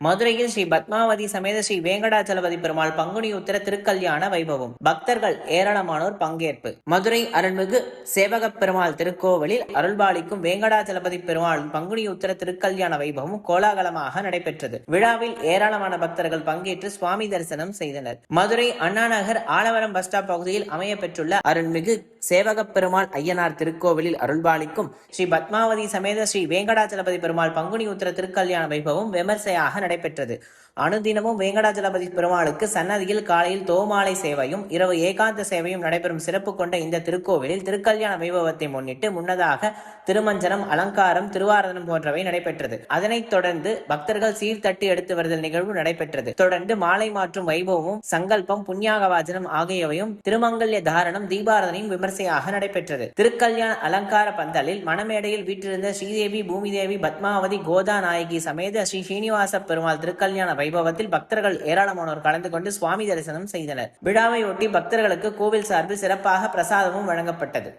மதுரையில் ஸ்ரீ பத்மாவதி சமேத ஸ்ரீ வேங்கடாச்சலபதி பெருமாள் பங்குனி உத்திர திருக்கல்யாண வைபவம். பக்தர்கள் ஏராளமானோர் பங்கேற்பு. மதுரை அருள்மிகு சேவகப் பெருமாள் திருக்கோவிலில் அருள்பாலிக்கும் வேங்கடாச்சலபதி பெருமாள் பங்குனி உத்திர திருக்கல்யாண வைபவம் கோலாகலமாக நடைபெற்றது. விழாவில் ஏராளமான பக்தர்கள் பங்கேற்று சுவாமி தரிசனம் செய்தனர். மதுரை அண்ணாநகர் ஆலவரம் பஸ் ஸ்டாப் பகுதியில் அமைய பெற்றுள்ள அருள்மிகு சேவகப் பெருமாள் ஐயனார் திருக்கோவிலில் அருள்பாலிக்கும் ஸ்ரீ பத்மாவதி சமேத ஸ்ரீ வேங்கடாச்சலபதி பெருமாள் பங்குனி உத்திர திருக்கல்யாண வைபவம் விமர்சையாக நடைபெற்றது. அனுதினமும் வேங்கடாச்சலபதி பெருமாளுக்கு சன்னதியில் காலையில் தோமாலை சேவையும் இரவு ஏகாந்த சேவையும் நடைபெறும் சிறப்பு கொண்ட இந்த திருக்கோவிலில் திருக்கல்யாண வைபவத்தை முன்னிட்டு முன்னதாக திருமஞ்சனம், அலங்காரம், திருவாரதனம் போன்றவை நடைபெற்றது. அதனைத் தொடர்ந்து பக்தர்கள் சீர்தட்டி எடுத்து வருதல் நிகழ்வு நடைபெற்றது. தொடர்ந்து மாலை மாற்றும் வைபவமும், சங்கல்பம், புண்ணியாகவாச்சனம் ஆகியவையும், திருமங்கல்ய தாரணம், தீபாரதனையும் விமர்சையாக நடைபெற்றது. திருக்கல்யாண அலங்கார பந்தலில் மணமேடையில் வீற்றிருந்த ஸ்ரீதேவி, பூமிதேவி, பத்மாவதி, கோதா நாயகி சமேத ஸ்ரீ ஸ்ரீனிவாச பெருமாள் திருக்கல்யாண வைபவத்தில் பக்தர்கள் ஏராளமானோர் கலந்து கொண்டு சுவாமி தரிசனம் செய்தனர். விழாவை ஒட்டி பக்தர்களுக்கு கோவில் சார்பில் சிறப்பாக பிரசாதமும் வழங்கப்பட்டது.